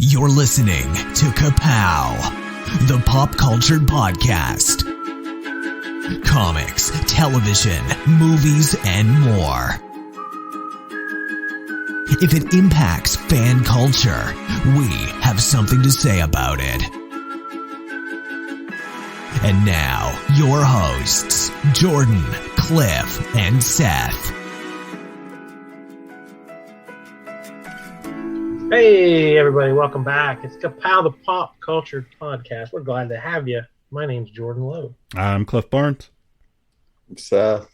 You're listening to Ka-Pow, the pop culture podcast. Comics, television, movies, and more. If it impacts fan culture, we have something to say about it. And now, your hosts, Jordan, Cliff, and Seth. Hey everybody, welcome back. It's Ka-Pow, the pop culture podcast. We're glad to have you. My name's Jordan Lowe. I'm Cliff Barnes. I'm Seth.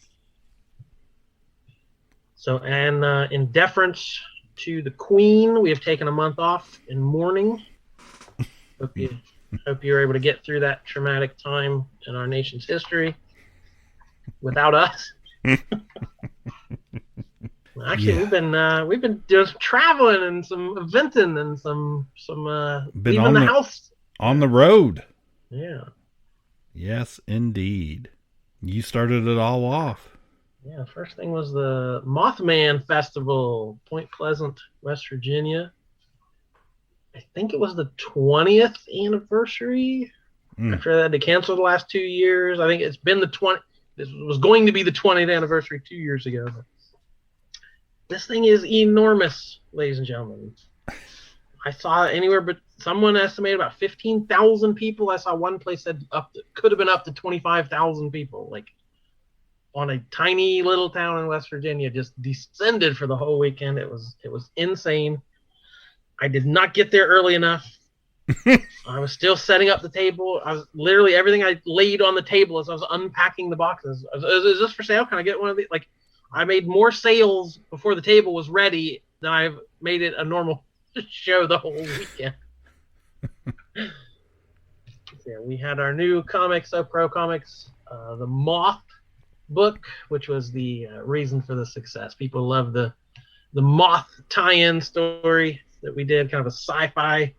So, and in deference to the Queen, we have taken a month off in mourning. Hope you were able to get through that traumatic time in our nation's history without us. Actually, we've been just traveling and some eventing and some been leaving the house on the road. Yeah. Yes, indeed. You started it all off. Yeah. First thing was the Mothman Festival, Point Pleasant, West Virginia. I think it was the 20th anniversary. After they had to cancel the last 2 years. I think it's been this was going to be the 20th anniversary 2 years ago. But this thing is enormous, ladies and gentlemen. I saw anywhere, but someone estimated about 15,000 people. I saw one place said could have been up to 25,000 people, like on a tiny little town in West Virginia, just descended for the whole weekend. It was insane. I did not get there early enough. I was still setting up the table. I was literally everything I laid on the table as I was unpacking the boxes. Is this for sale? Can I get one of these? Like, I made more sales before the table was ready than I've made it a normal show the whole weekend. Yeah, we had our new comics, Pro Comics, the Moth book, which was the reason for the success. People love the Moth tie-in story that we did, kind of a sci-fi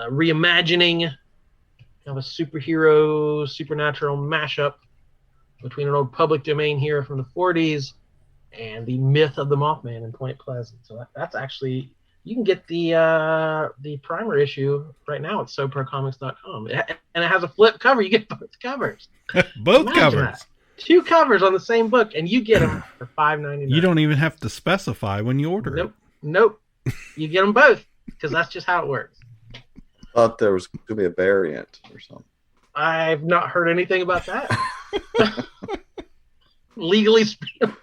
reimagining, kind of a superhero, supernatural mashup between an old public domain hero from the 40s and the myth of the Mothman in Point Pleasant. So that's actually, you can get the primer issue right now at soprocomics.com. And it has a flip cover. You get both covers. Both Imagine covers. That. 2 covers on the same book, and you get them for $5.99. You don't even have to specify when you order it. Nope. You get them both, because that's just how it works. I thought there was going to be a variant or something. I've not heard anything about that. Legally speaking,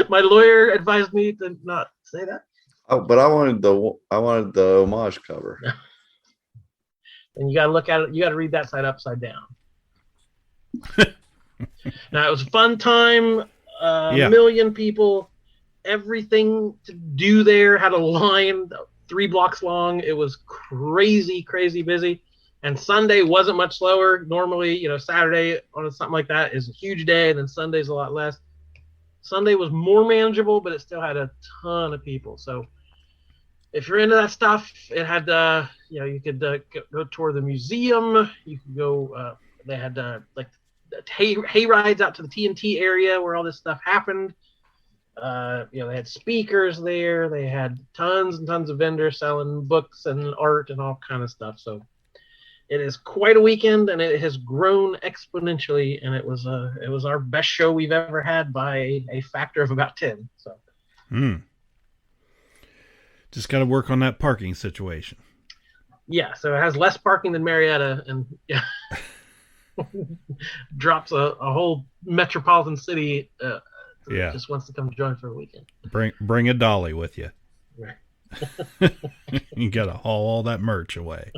my lawyer advised me to not say that. Oh, but I wanted the homage cover. And you got to look at it. You got to read that side upside down. Now, it was a fun time. A million people. Everything to do there. Had a line 3 blocks long. It was crazy busy. And Sunday wasn't much slower. Normally, Saturday on something like that is a huge day, and then Sunday's a lot less. Sunday was more manageable, but it still had a ton of people. So if you're into that stuff, it had, you could go tour the museum. You could go, they had hay rides out to the TNT area where all this stuff happened. They had speakers there. They had tons and tons of vendors selling books and art and all kind of stuff. So it is quite a weekend, and it has grown exponentially, and it was our best show we've ever had by a factor of about 10. So, just got to work on that parking situation. Yeah, so it has less parking than Marietta, and drops a whole metropolitan city. Just wants to come join for a weekend. Bring a dolly with you. Right. You got to haul all that merch away.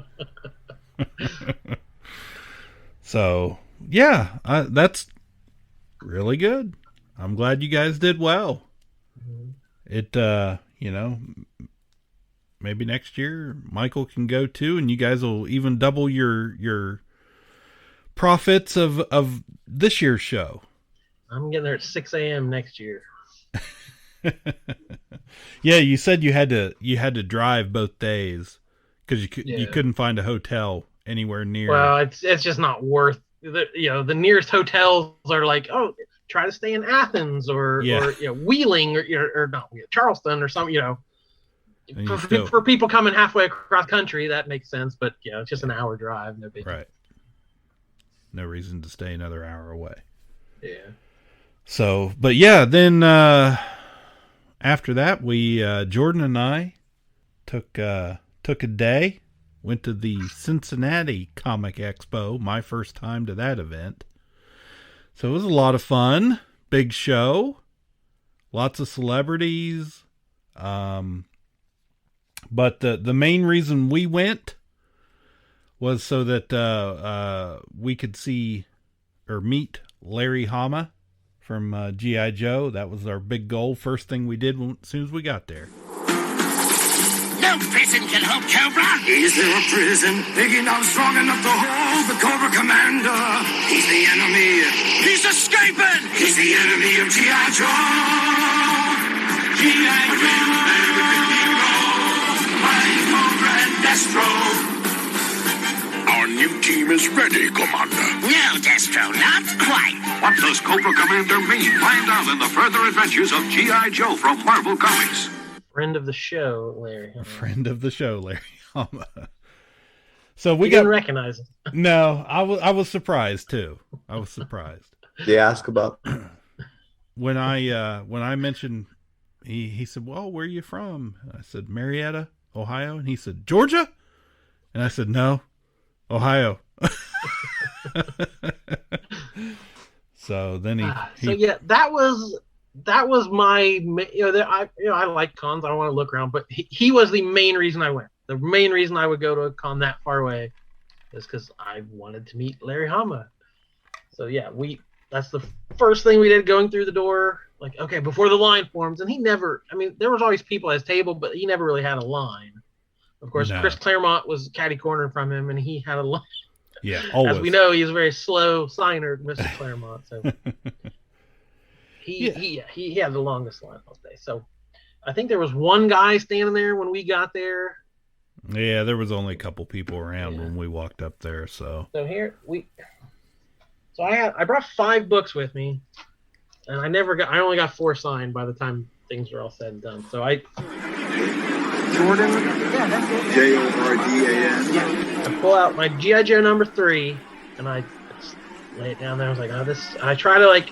So that's really good. I'm glad you guys did well. It maybe next year Michael can go too, and you guys will even double your profits of this year's show. I'm getting there at 6 a.m. next year. Yeah, you said you had to drive both days because you couldn't find a hotel anywhere near. Well, it's just not worth. The nearest hotels are like, try to stay in Athens or Wheeling or not Charleston or something. For people coming halfway across country, that makes sense. But it's just an hour drive. No big. Right. No reason to stay another hour away. Yeah. So, but yeah, then after that, we Jordan and I took a day, went to the Cincinnati Comic Expo. My first time to that event. So it was a lot of fun. Big show. Lots of celebrities. But the main reason we went was so that we could see or meet Larry Hama from G.I. Joe. That was our big goal. First thing we did as soon as we got there. No prison can hold Cobra. Is there a prison big enough, strong enough to hold the Cobra Commander? He's the enemy. He's escaping. He's the enemy of G.I. Joe. G.I. Joe. Our new team is ready, Commander. No, Destro, not quite. What does Cobra Commander mean? Find out in the further adventures of G.I. Joe from Marvel Comics. Friend of the show, Larry. Friend of the show, Larry Hama. So we didn't recognize him. No, I was surprised too. I was surprised. They ask about when I mentioned he said, "Well, where are you from?" I said, "Marietta, Ohio," and he said, "Georgia," and I said, "No, Ohio." So then he so yeah, that was my I like cons. I don't want to look around, but he was the main reason I went. The main reason I would go to a con that far away is because I wanted to meet Larry Hama. So yeah, that's the first thing we did going through the door. Like, okay, before the line forms, and there was always people at his table, but he never really had a line. Of course, no. Chris Claremont was catty corner from him, and he had a line. Yeah, always. As we know, he's a very slow signer, Mr. Claremont. So he had the longest line all day. So I think there was one guy standing there when we got there. Yeah, there was only a couple people around when we walked up there. So here I brought 5 books with me, and I only got 4 signed by the time things were all said and done. So Jordan? Yeah, that's it. Jordan. Yeah. I pull out my G.I. Joe number 3, and I just lay it down there. I was like, I try to I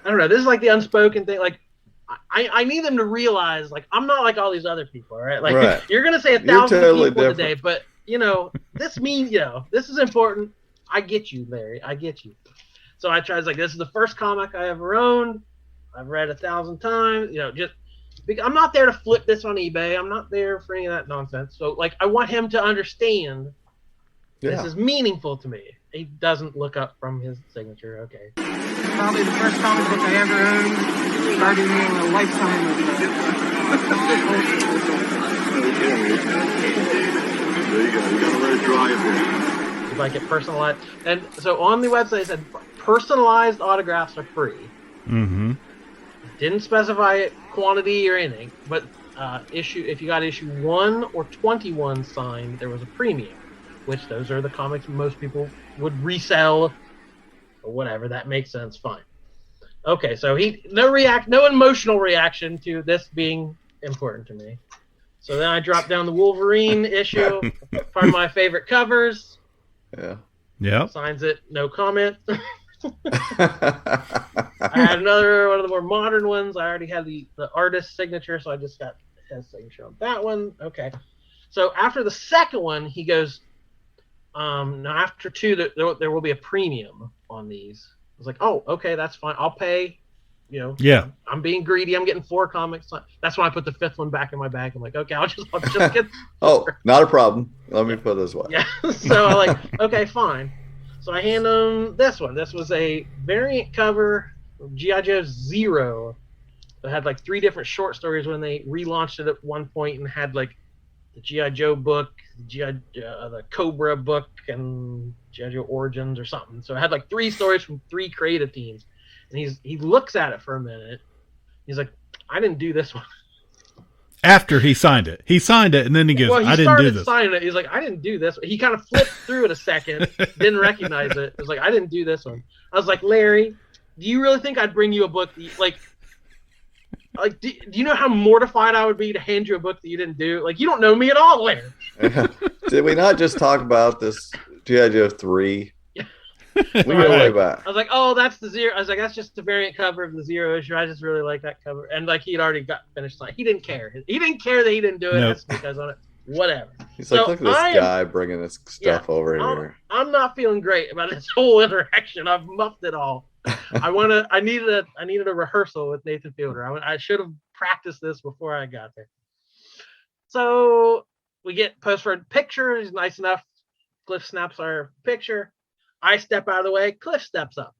don't know, this is like the unspoken thing. Like, I need them to realize, like, I'm not like all these other people, right? Like, right. You're going to say 1,000 totally people different. today, but, this means, this is important. I get you, Larry. I get you. So I tried, this is the first comic I ever owned. I've read 1,000 times, I'm not there to flip this on eBay. I'm not there for any of that nonsense. So, I want him to understand this is meaningful to me. He doesn't look up from his signature. Okay. Probably the first comic book I ever owned, starting me in a lifetime of There you go. You got to let it dry a bit. If I get personalized. And so on the website it said personalized autographs are free. Mm-hmm. Didn't specify quantity or anything, but if you got issue 1 or 21 signed, there was a premium, which those are the comics most people would resell or whatever. That makes sense. Fine. Okay, so no emotional reaction to this being important to me. So then I dropped down the Wolverine issue, part of my favorite covers. Yeah. Yeah. Signs it, no comment. I had another one of the more modern ones. I already had the artist's signature, so I just got his signature on that one. Okay. So after the second one, he goes, now after 2, there will be a premium on these. I was like, oh, okay, that's fine. I'll pay. Yeah. I'm being greedy. I'm getting 4 comics. That's when I put the 5th one back in my bag. I'm like, okay, I'll just get. Oh, not a problem. Let me put it this way. Yeah. So I'm like, okay, fine. So I hand him this one. This was a variant cover of G.I. Joe 0. It had 3 different short stories when they relaunched it at one point, and had the G.I. Joe book, the Cobra book, and G.I. Joe Origins or something. So it had 3 stories from 3 creative teams. And he looks at it for a minute. He's like, I didn't do this one. After he signed it. He signed it, and then he goes, I didn't do this. Signing it. He's like, I didn't do this. He kind of flipped through it a second, didn't recognize it. He was like, I didn't do this one. I was like, Larry, do you really think I'd bring you a book? Like, do you know how mortified I would be to hand you a book that you didn't do? Like, you don't know me at all, Larry. Did we not just talk about this G.I. Joe 3? We go way back. I was like, oh, that's the Zero. I was like, that's just the variant cover of the Zero issue. I just really like that cover. And like, he'd already got finished. Like, he didn't care. He didn't care that he didn't do it. Nope. That's because on it. Whatever. He's like, look at this guy bringing this stuff over here. I'm not feeling great about this whole interaction. I've muffed it all. I needed a rehearsal with Nathan Fielder. I should have practiced this before I got there. So we get post-road picture. He's nice enough. Cliff snaps our picture. I step out of the way. Cliff steps up.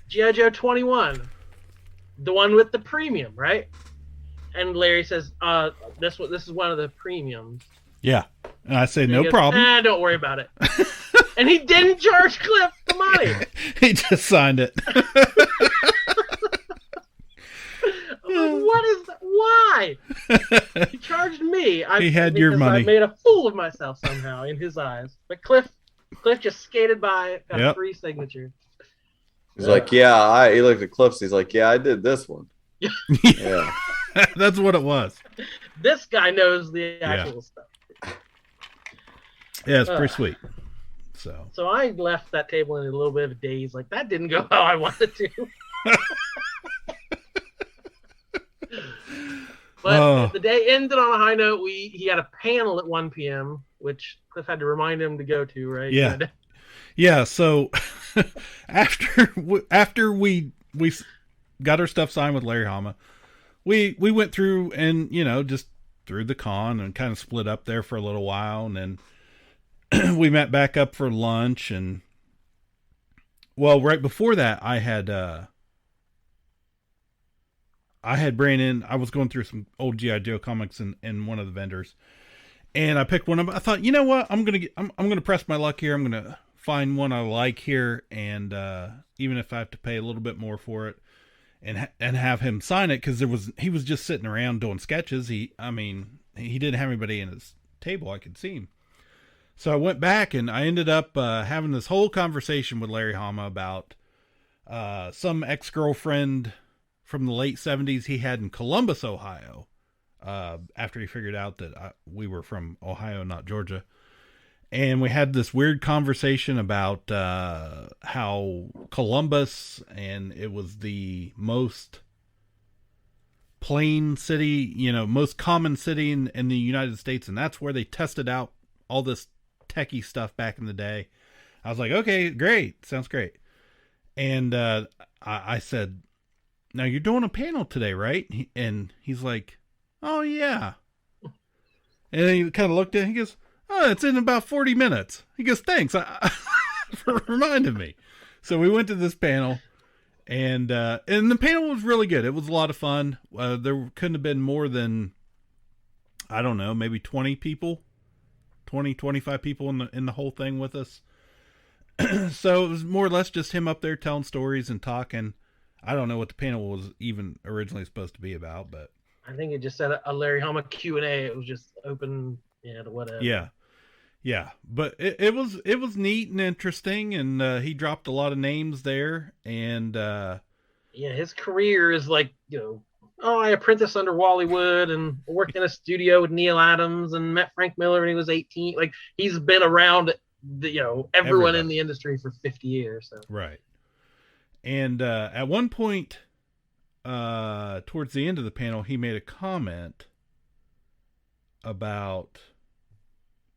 G.I. Joe 21, the one with the premium, right? And Larry says, this is one of the premiums. Yeah. And I say, no problem. Don't worry about it. And he didn't charge Cliff the money. He just signed it. What is that? Why? He charged me. He had your money. I made a fool of myself somehow in his eyes. But Cliff just skated by, got a free signature. He's like, yeah, he looked at Cliff's. He's like, yeah, I did this one. Yeah. That's what it was. This guy knows the actual stuff. Yeah, it's pretty sweet. So I left that table in a little bit of a daze. Like, that didn't go how I wanted to. But the day ended on a high note. He had a panel at 1 p.m., which Cliff had to remind him to go to, right? Yeah. Yeah, so after we got our stuff signed with Larry Hama, we went through and, just through the con and kind of split up there for a little while, and then we met back up for lunch. And right before that, I had Brandon. I was going through some old G.I. Joe comics in one of the vendors, and I picked one up. I thought, you know what, I'm gonna press my luck here. I'm gonna find one I like here, and even if I have to pay a little bit more for it, and have him sign it, because he was just sitting around doing sketches. He didn't have anybody in his table I could see him. So I went back and I ended up having this whole conversation with Larry Hama about some ex-girlfriend from the late 70s he had in Columbus, Ohio, after he figured out that we were from Ohio, not Georgia. And we had this weird conversation about how Columbus, and it was the most plain city, most common city in the United States, and that's where they tested out all this techie stuff back in the day. I was like, okay, great. Sounds great. And I said, now you're doing a panel today, right? And he's like, oh, yeah. And then he kind of looked at it, he goes, oh, it's in about 40 minutes. He goes, thanks for reminding me. So we went to this panel, and the panel was really good. It was a lot of fun. There couldn't have been more than, I don't know, maybe 20 people. 25 people in the whole thing with us. So it was more or less just him up there telling stories and talking. I don't know what the panel was even originally supposed to be about, but I think it just said a Larry Hama Q&A. It was just open, to whatever. Yeah. But it was neat and interesting, and he dropped a lot of names there, and his career is like, I apprenticed under Wally Wood and worked in a studio with Neil Adams and met Frank Miller when he was 18. Like, he's been around, everyone in the industry for 50 years. So. Right. And at one point, towards the end of the panel, he made a comment about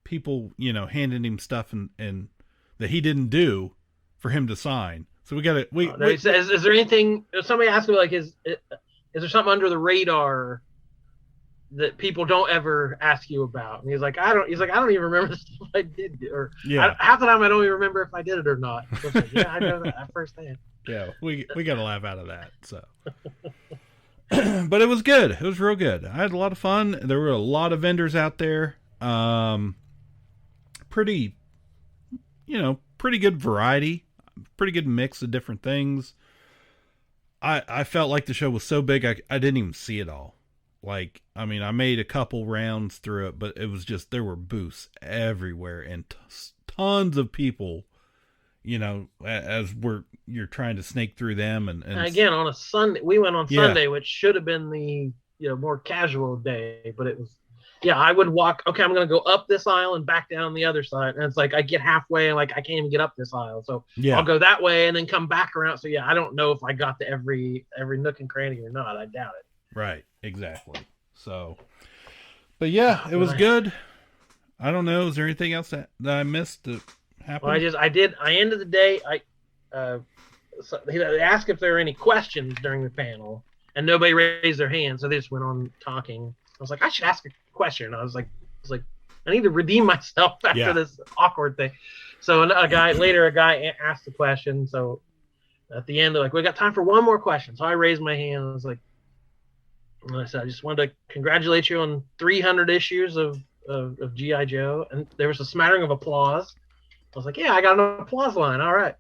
people, handing him stuff and that he didn't do for him to sign. So we got to. Is there anything? Somebody asked me, like, is there something under the radar that people don't ever ask you about? And he's like, I don't even remember the stuff I did, or half the time I don't even remember if I did it or not. So like, I know that firsthand. Yeah, we got a laugh out of that. So, but it was good. It was real good. I had a lot of fun. There were a lot of vendors out there. Pretty good variety. Pretty good mix of different things. I felt like the show was so big, I didn't even see it all. Like, I made a couple rounds through it, but it was just, there were booths everywhere and tons of people, as you're trying to snake through them. And again, on a Sunday, we went on Sunday, which should have been the more casual day, but it was, I would walk, okay, I'm going to go up this aisle and back down the other side. And it's like, I get halfway and like, I can't even get up this aisle. So I'll go that way and then come back around. So I don't know if I got to every nook and cranny or not. I doubt it. Right. Exactly. So, but it was good. I don't know. Is there anything else that I missed that happened? Well, I ended the day. So they asked if there were any questions during the panel, and nobody raised their hand, so they just went on talking. I was like, I should ask a question. I was like, I need to redeem myself after this awkward thing. So a guy asked the question. So at the end, they're like, we got time for one more question. So I raised my hand. I was like, and I said, I just wanted to congratulate you on 300 issues of G.I. Joe. And there was a smattering of applause. I was like, I got an applause line. All right.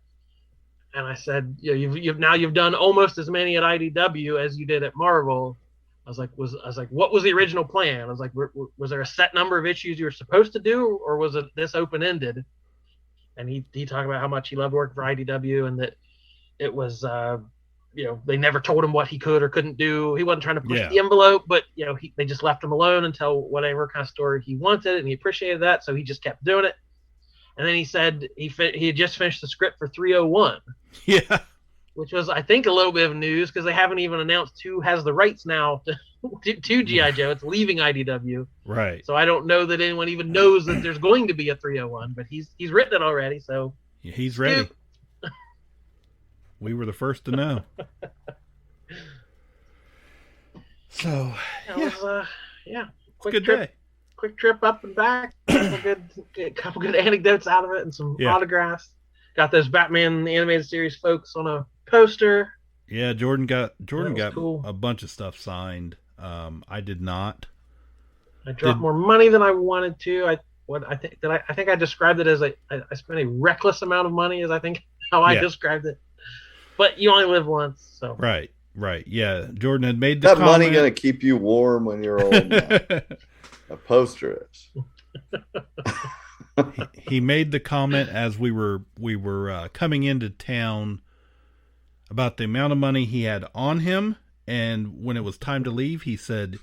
And I said, you've done almost as many at IDW as you did at Marvel. I was like, what was the original plan? I was like, was there a set number of issues you were supposed to do, or was it this open-ended? And he talked about how much he loved working for IDW, and that it was, they never told him what he could or couldn't do. He wasn't trying to push the envelope, but they just left him alone until whatever kind of story he wanted, and he appreciated that, so he just kept doing it. And then he said he had just finished the script for 301. Yeah. Which was, I think, a little bit of news, because they haven't even announced who has the rights now to G.I. Joe. It's leaving IDW. Right. So I don't know that anyone even knows that there's going to be a 301, but he's written it already. So he's ready. We were the first to know. So, quick good trip. day. Quick trip up and back. Couple good anecdotes out of it, and some autographs. Got those Batman the Animated Series folks on a poster. Yeah, Jordan got cool. A bunch of stuff signed. I did not. I dropped more money than I wanted to. I think I described it as I spent a reckless amount of money, as I think how I described it. But you only live once, so right. Yeah, Jordan had made the that comment. money going to keep you warm when you're old. A poster is. He made the comment as we were coming into town about the amount of money he had on him, and when it was time to leave, he said,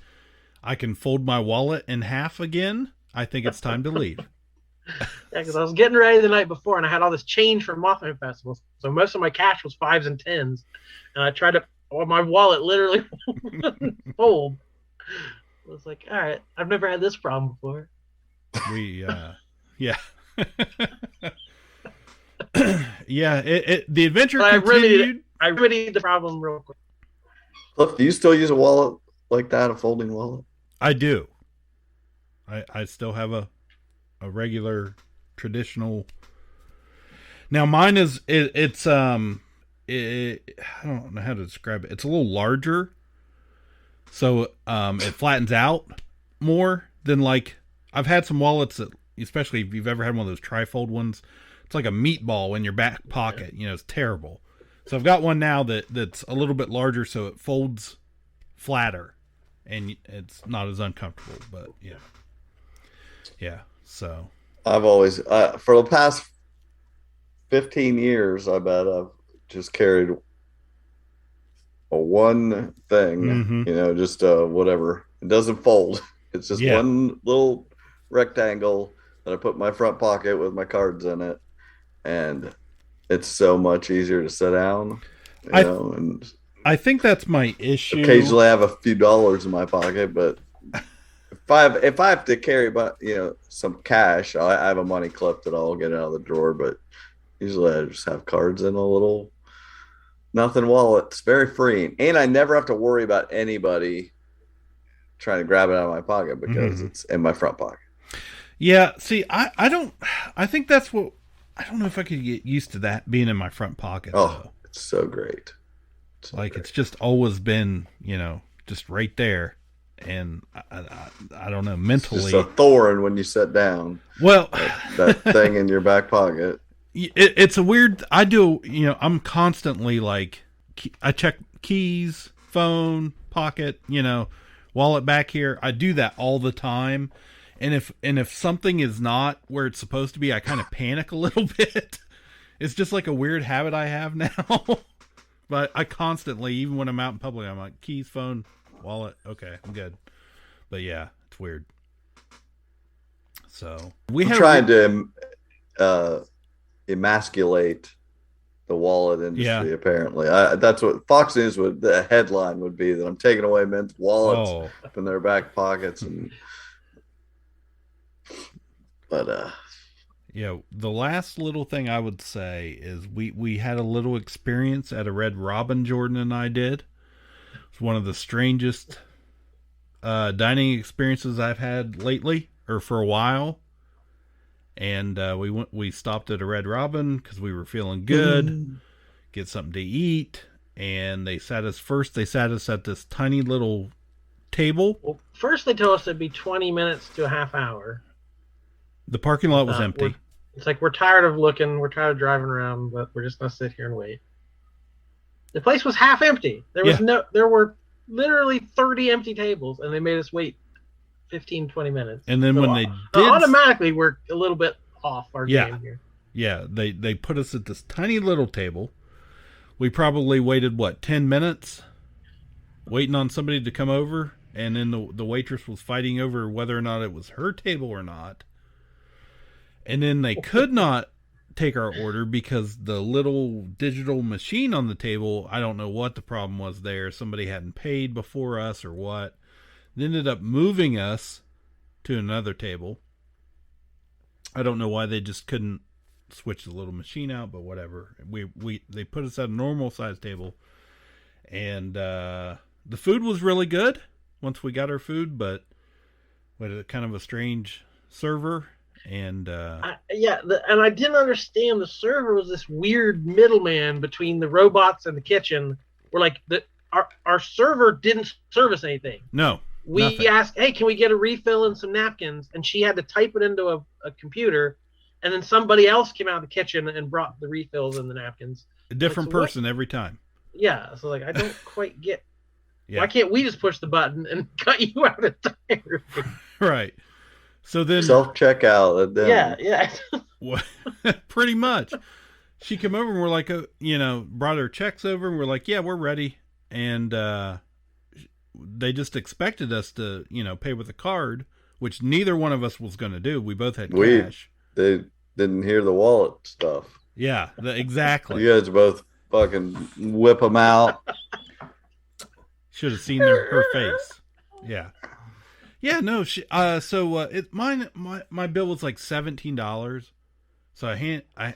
I can fold my wallet in half again. I think it's time to leave. Because I was getting ready the night before, and I had all this change from Mothman Festival, so most of my cash was 5s and 10s, and I tried to, my wallet literally fold. I was like, all right, I've never had this problem before. Yeah. The adventure continued. I remedied the problem real quick. Look, do you still use a wallet like that, a folding wallet? I do. I still have a regular traditional. Now mine is it's I don't know how to describe it. It's a little larger, so it flattens out more than like I've had some wallets that, especially if you've ever had one of those trifold ones, it's like a meatball in your back pocket. It's terrible. So I've got one now that's a little bit larger, so it folds flatter, and it's not as uncomfortable. But yeah. So I've always, for the past 15 years, I bet I've just carried a one thing, just whatever. It doesn't fold. It's just one little rectangle that I put in my front pocket with my cards in it, and it's so much easier to sit down. And I think that's my issue. Occasionally, I have a few dollars in my pocket, but if I have to carry, some cash, I have a money clip that I'll get out of the drawer. But usually, I just have cards in a little nothing wallet. It's very freeing, and I never have to worry about anybody trying to grab it out of my pocket because it's in my front pocket. Yeah, see, I think that's what, I don't know if I could get used to that being in my front pocket. Oh, it's so great. It's just always been, just right there. And I don't know, mentally. It's just a thorn when you sit down. Well, that thing in your back pocket. It's a weird, I'm constantly like, I check keys, phone, pocket, wallet back here. I do that all the time. And if something is not where it's supposed to be, I kind of panic a little bit, It's just like a weird habit I have now. But I constantly, even when I'm out in public, I'm like, keys, phone, wallet. Okay, I'm good. But yeah, it's weird. So I'm trying to emasculate the wallet industry. Yeah. Apparently, that's what Fox News would. The headline would be that I'm taking away men's wallets from their back pockets. But yeah, the last little thing I would say is we had a little experience at a Red Robin. Jordan and I did. It's one of the strangest dining experiences I've had lately, or for a while. And we stopped at a Red Robin because we were feeling good, get something to eat, and they sat us at this tiny little table. Well, first they told us it'd be 20 minutes to a half hour. The parking lot was empty. It's like, we're tired of looking, we're tired of driving around, but we're just gonna sit here and wait. The place was half empty. There were literally 30 empty tables, and they made us wait 15, 20 minutes. And then when they did, automatically we're a little bit off our game here. Yeah, they put us at this tiny little table. We probably waited 10 minutes waiting on somebody to come over, and then the waitress was fighting over whether or not it was her table or not. And then they could not take our order because the little digital machine on the table, I don't know what the problem was there. Somebody hadn't paid before us or what. They ended up moving us to another table. I don't know why they just couldn't switch the little machine out, but whatever. They put us at a normal size table, and the food was really good once we got our food, but we had kind of a strange server. And and I didn't understand. The server was this weird middleman between the robots and the kitchen. We're like, our server didn't service anything. No, we asked, hey, can we get a refill and some napkins? And she had to type it into a computer, and then somebody else came out of the kitchen and brought the refills and the napkins. A different person every time. Yeah, so I don't quite get. Yeah. Why can't we just push the button and cut you out entirely? Right. So then self-checkout. Yeah. Pretty much. She came over and we're like, brought her checks over, and we're like, yeah, we're ready. And they just expected us to, pay with a card, which neither one of us was going to do. We both had cash. They didn't hear the wallet stuff. Yeah, exactly. You guys both fucking whip them out. Should have seen her face. Yeah. Yeah, no. My bill was like $17. So I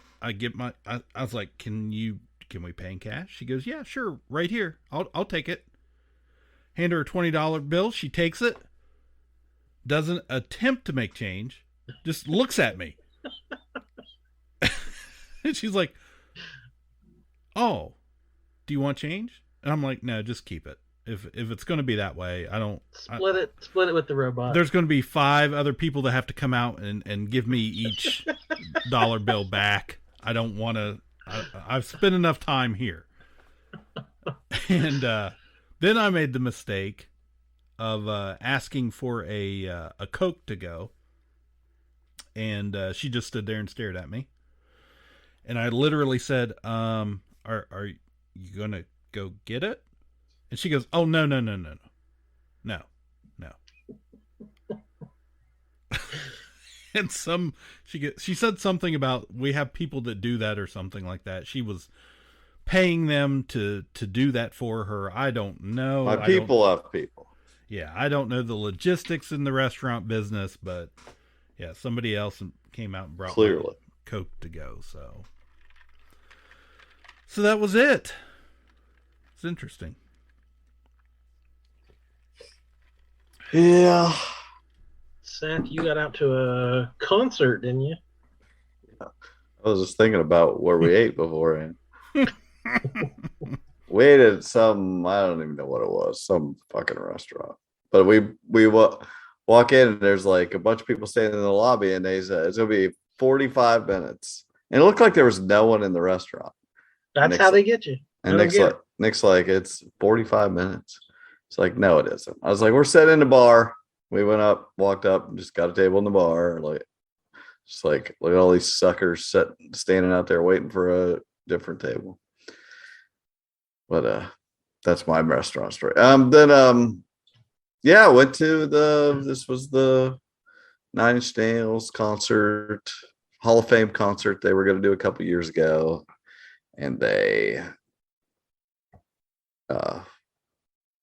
was like, can we pay in cash? She goes, yeah, sure, right here. I'll take it. Hand her a $20 bill. She takes it. Doesn't attempt to make change. Just looks at me. And she's like, oh, do you want change? And I'm like, no, just keep it. If it's going to be that way, I don't split it with the robot. There's going to be 5 other people that have to come out and give me each dollar bill back. I don't want to. I've spent enough time here. And then I made the mistake of asking for a Coke to go, and she just stood there and stared at me. And I literally said, "Are you going to go get it?" And she goes, oh, no. And she said something about, we have people that do that or something like that. She was paying them to do that for her. I don't know. My people have people. Yeah, I don't know the logistics in the restaurant business, but yeah, somebody else came out and brought Coke to go. So that was it. It's interesting. Yeah. Seth, you got out to a concert, didn't you? I was just thinking about where we ate beforehand. We ate at some, I don't even know what it was, some fucking restaurant. But we walk in and there's like a bunch of people standing in the lobby, and they said it's going to be 45 minutes. And it looked like there was no one in the restaurant. That's how they get you. And Nick's like, it's 45 minutes. It's like, no, it isn't. I was like, we're sitting in the bar. We went up, walked up, and just got a table in the bar. Like, It's like, look at all these suckers standing out there waiting for a different table. But that's my restaurant story. Then yeah, I went to this was the 9 Inch Nails concert, Hall of Fame concert they were going to do a couple years ago, and they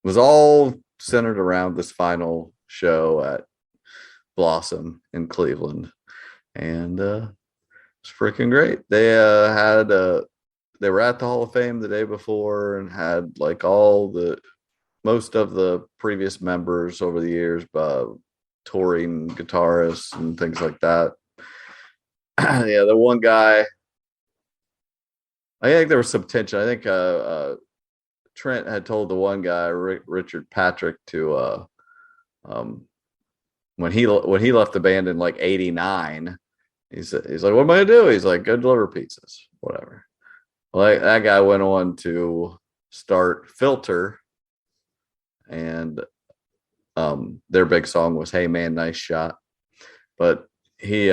was all centered around this final show at Blossom in Cleveland, and it's freaking great. They they were at the Hall of Fame the day before and had like most of the previous members over the years, touring guitarists and things like that. Yeah, the one guy, I think there was some tension. I think Trent had told the one guy, Richard Patrick, to when he left the band in like '89, he's like, "What am I gonna do?" He's like, "Go deliver pizzas, whatever." Well, that guy went on to start Filter, and their big song was "Hey Man, Nice Shot." But he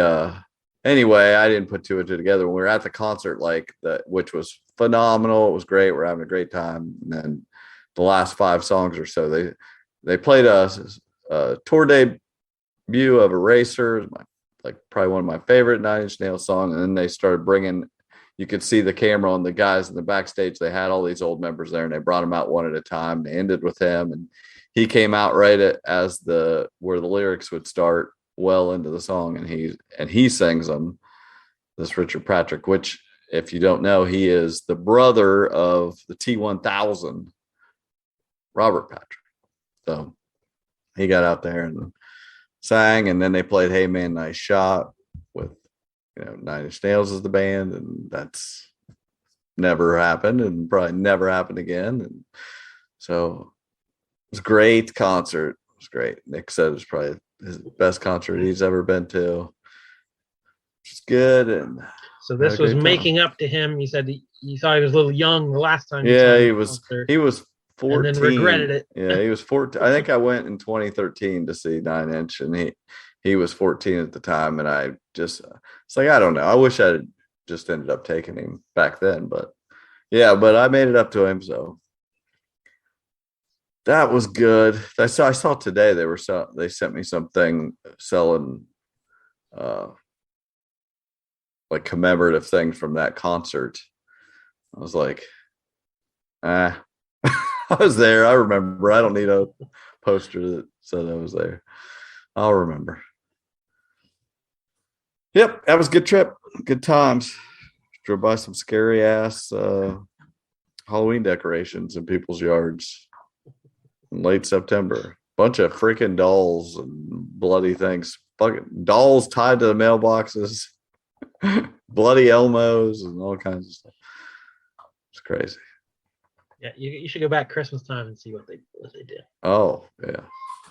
anyway, I didn't put two and two together. When we were at the concert, which was phenomenal, it was great, we're having a great time. And then the last 5 songs or so, they played a tour debut of Eraser, probably one of my favorite 9 Inch Nails songs. And then they started bringing, you could see the camera on the guys in the backstage. They had all these old members there, and they brought them out one at a time. They ended with him, and he came out right as where the lyrics would start, well into the song, and he sings them. This Richard Patrick, which, if you don't know, he is the brother of the T-1000, Robert Patrick. So he got out there and sang, and then they played "Hey Man, Nice Shot" with 9 Inch Nails as the band, and that's never happened and probably never happened again. And so it was a great concert. It was great. Nick said it was probably his best concert he's ever been to. Which is good. And so this was making up to him. He said he thought he was a little young the last time. Yeah, he was 14. And then regretted it. Yeah, he was 14. I think I went in 2013 to see 9 Inch, and he was 14 at the time. And I just, it's like, I don't know. I wish I had just ended up taking him back then, but yeah, but I made it up to him. So that was good. I saw today they sent me something selling like commemorative things from that concert. I was like, I was there. I remember. I don't need a poster that said I was there. I'll remember. Yep, that was a good trip. Good times. Drove by some scary ass Halloween decorations in people's yards in late September. Bunch of freaking dolls and bloody things. Fucking dolls tied to the mailboxes. Bloody Elmos and all kinds of stuff. It's crazy. Yeah, you should go back Christmas time and see what they did. Oh, yeah,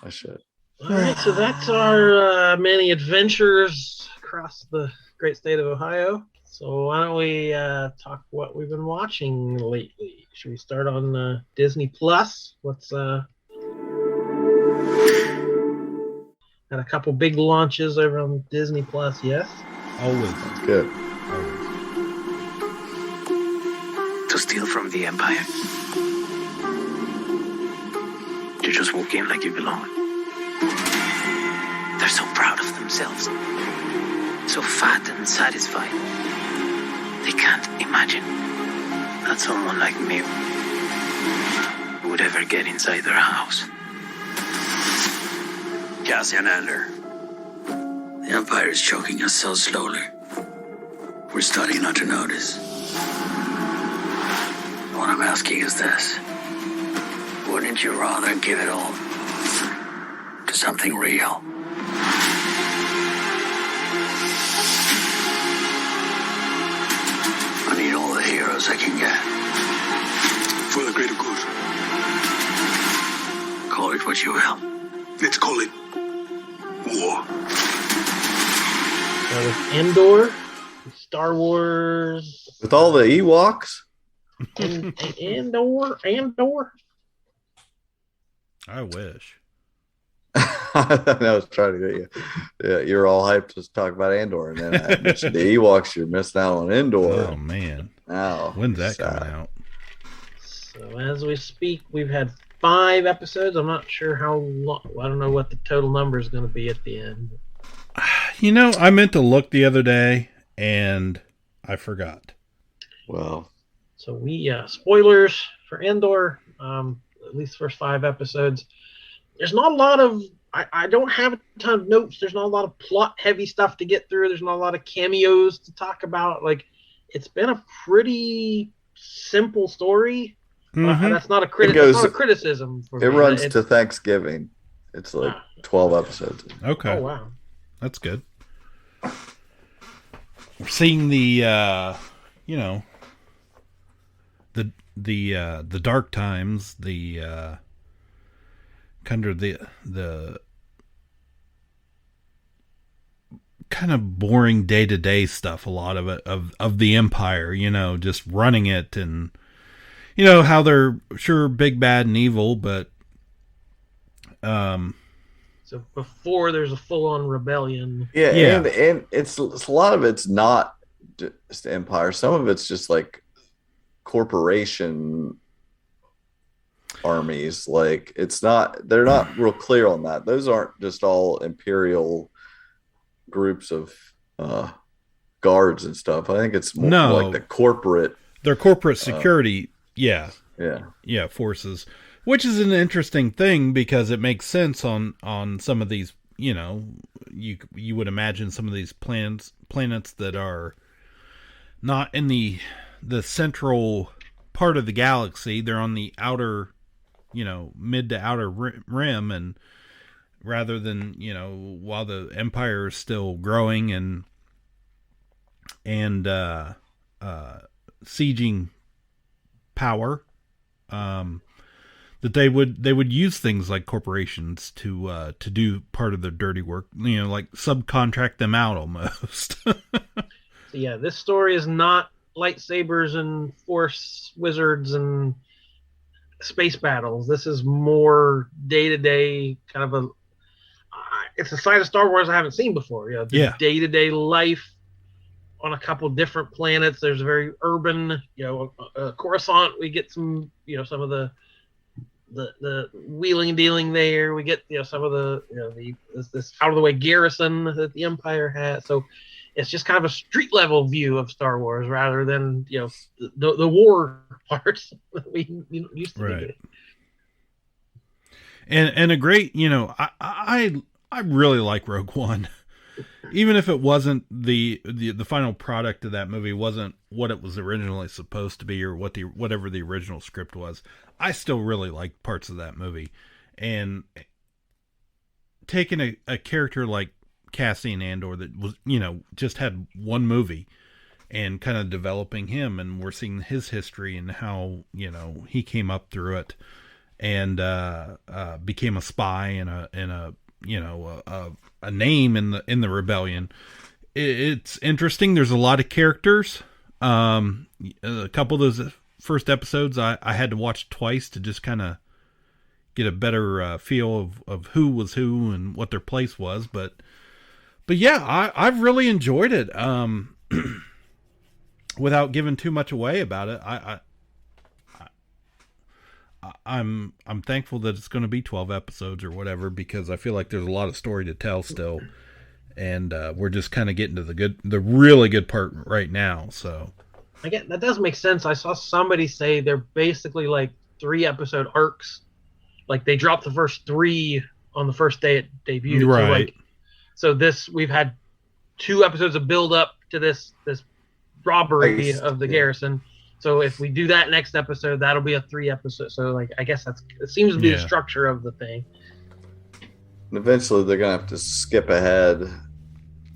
I should. All right, so that's our many adventures across the great state of Ohio. So why don't we talk what we've been watching lately? Should we start on Disney Plus? Had a couple big launches over on Disney Plus, yes? Always. That's good. To steal from the Empire? To just walk in like you belong? They're so proud of themselves. So fat and satisfied. They can't imagine that someone like me would ever get inside their house. Cassian Andor. The Empire is choking us so slowly. We're starting not to notice. What I'm asking is this. Wouldn't you rather give it all to something real? I need all the heroes I can get. For the greater good. Call it what you will. Let's call it war. With Andor, Star Wars. With all the Ewoks? Andor. I wish. I was trying to get you. Yeah, you're all hyped to talk about Andor, and then I mentioned the Ewoks. You're missing out on Andor. Oh man! Oh, When's that coming out? So as we speak, we've had 5 episodes. I'm not sure how long. I don't know what the total number is going to be at the end. You know, I meant to look the other day, and I forgot. Well, so we spoilers for Andor. At least the first 5 episodes. There's not a lot of. I don't have a ton of notes. There's not a lot of plot heavy stuff to get through. There's not a lot of cameos to talk about. Like, it's been a pretty simple story. That's not a criticism. For it me. runs to Thanksgiving. It's like 12 episodes. Okay. Oh wow, that's good. We're seeing the, you know, the dark times, the kind of the kind of boring day-to-day stuff, a lot of it of the Empire, you know, just running it, and you know how they're sure big, bad, and evil, but so before there's a full-on rebellion. Yeah. And it's a lot of it's not just Empire. Some of it's just like corporation armies. Like, they're not real clear on that. Those aren't just all Imperial groups of guards and stuff. I think it's more like the corporate. Their corporate security, yeah, forces, which is an interesting thing because it makes sense on some of these. You know, you would imagine some of these planets that are not in the central part of the galaxy. They're on the outer, you know, mid to outer rim, and rather than, you know, while the Empire is still growing and sieging power, that they would use things like corporations to do part of their dirty work, you know, like subcontract them out almost. So yeah, this story is not lightsabers and force wizards and space battles. This is more day-to-day kind of it's a side of Star Wars I haven't seen before. You know, day-to-day life on a couple different planets. There's a very urban, you know, Coruscant. We get some, you know, some of the wheeling and dealing there. We get, you know, some of the, you know, this out of the way garrison that the Empire has. So it's just kind of a street level view of Star Wars rather than, you know, the war parts that we used to right. do. And a great, you know, I really like Rogue One. Even if it wasn't the final product of that movie wasn't what it was originally supposed to be, or whatever the original script was, I still really liked parts of that movie. And taking a character like Cassian Andor that was, you know, just had one movie, and kind of developing him, and we're seeing his history and how, you know, he came up through it and became a spy and a you know, a name in the rebellion. It's interesting. There's a lot of characters. A couple of those first episodes I had to watch twice to just kind of get a better feel of who was who and what their place was. But yeah, I've really enjoyed it. Without giving too much away about it, I'm thankful that it's going to be 12 episodes or whatever, because I feel like there's a lot of story to tell still, and we're just kind of getting to the really good part right now. So I get that does make sense. I saw somebody say they're basically like 3-episode arcs, like they dropped the first 3 on the first day it debuted. Right. So this we've had 2 episodes of build up to this robbery of the garrison. So if we do that next episode, that'll be a 3 episode. So like, I guess it seems to be the structure of the thing. And eventually they're gonna have to skip ahead.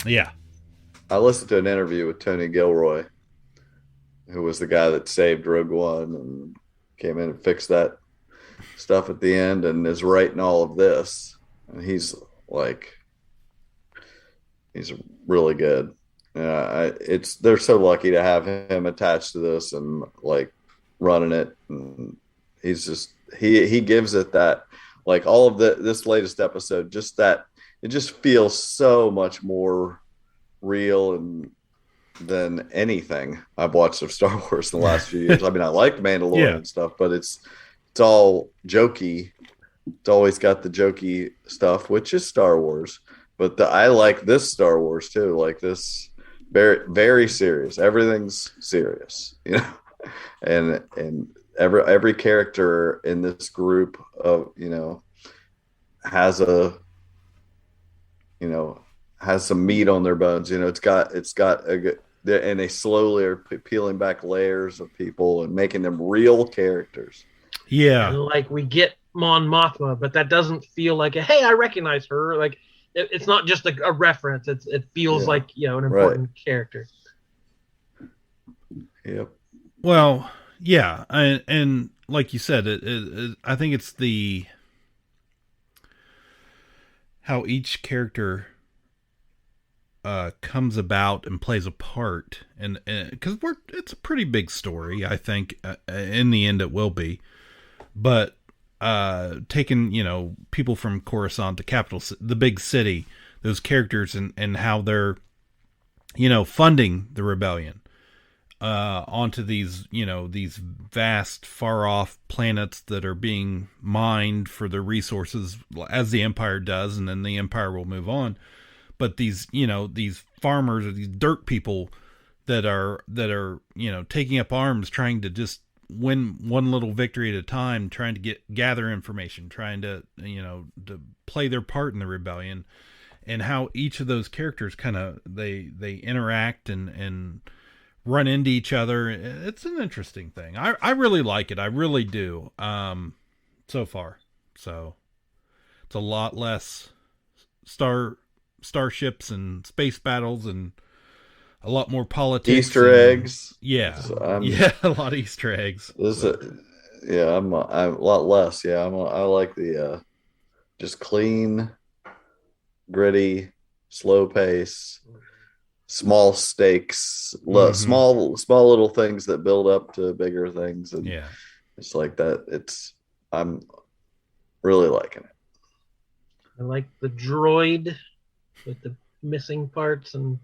Yeah. I listened to an interview with Tony Gilroy, who was the guy that saved Rogue One and came in and fixed that stuff at the end and is writing all of this. And he's really good. They're so lucky to have him attached to this and like running it. And he's just he gives it that like all of this latest episode, just that it just feels so much more real and than anything I've watched of Star Wars in the last few years. I mean, I like Mandalorian and stuff, but it's all jokey. It's always got the jokey stuff, which is Star Wars. But I like this Star Wars too. Like this, very, very serious. Everything's serious, you know. And every character in this group of, you know, has some meat on their bones. You know, it's got a good, and they slowly are peeling back layers of people and making them real characters. Yeah, and like we get Mon Mothma, but that doesn't feel like hey, I recognize her. Like it's not just a reference. It feels like, you know, an important character. Yep. Well, yeah, and like you said, I think it's how each character comes about and plays a part, and because it's a pretty big story, I think in the end it will be, but taking, you know, people from Coruscant, the big city, those characters and how they're, you know, funding the rebellion onto these, you know, these vast far off planets that are being mined for the resources as the Empire does, and then the Empire will move on. But these, you know, these farmers or these dirt people that are, you know, taking up arms, trying to just win one little victory at a time, trying to gather information, trying to, you know, to play their part in the rebellion, and how each of those characters kind of, they interact and run into each other. It's an interesting thing. I really like it. I really do. So far. So it's a lot less starships and space battles and a lot more politics. Easter eggs. Yeah. A lot of Easter eggs. I'm a lot less. Yeah. I like the, just clean, gritty, slow pace, small stakes, small little things that build up to bigger things. And it's like that. I'm really liking it. I like the droid with the missing parts and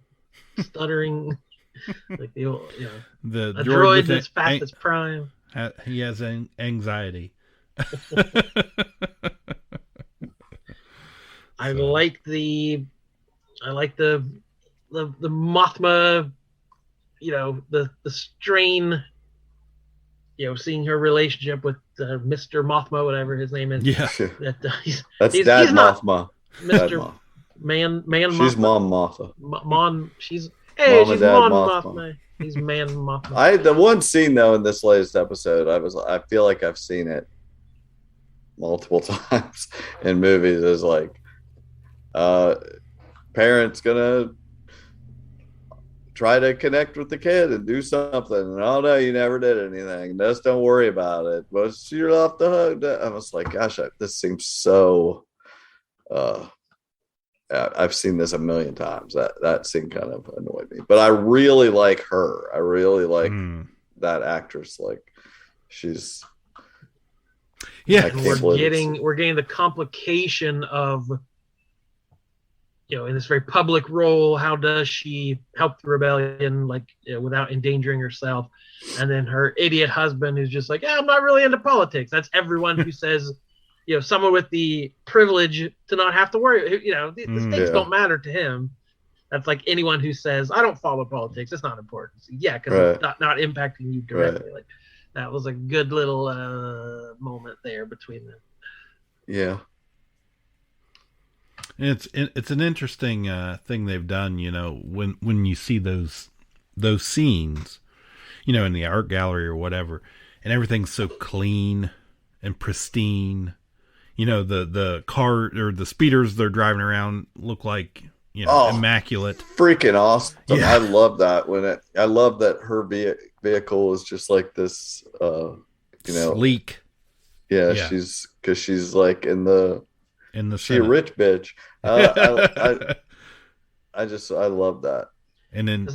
stuttering, like the old, you know, the droid that's past its prime. He has anxiety. I like the Mothma, you know, the strain, you know, seeing her relationship with Mr. Mothma, whatever his name is. Yeah, that's Dad Mothma. Mr. Man. She's Mom Mothma. She's Mom she's Mom Mothma. He's Man Mothma. The one scene though in this latest episode, I feel like I've seen it multiple times in movies. Is like, parents gonna try to connect with the kid and do something, and oh no, you never did anything. Just don't worry about it. But you're off the hook. I was like, gosh, this seems so. I've seen this a million times. That scene kind of annoyed me, but I really like her. I really like that actress. Like, she's. Yeah, we're getting the complication of, you know, in this very public role, how does she help the rebellion, like, you know, without endangering herself? And then her idiot husband who's just like, yeah, I'm not really into politics. That's everyone who says, you know, someone with the privilege to not have to worry, you know, the stakes don't matter to him. That's like anyone who says, I don't follow politics. It's not important. Yeah, because it's not impacting you directly. Right. Like, that was a good little moment there between them. Yeah. It's an interesting thing they've done, you know, when you see those scenes, you know, in the art gallery or whatever, and everything's so clean and pristine. You know, the car or the speeders they're driving around look like, you know, immaculate. Freaking awesome. Yeah. I love that I love that her vehicle is just like this, you know, sleek. Yeah. She's like in the she a rich bitch. I love that. And then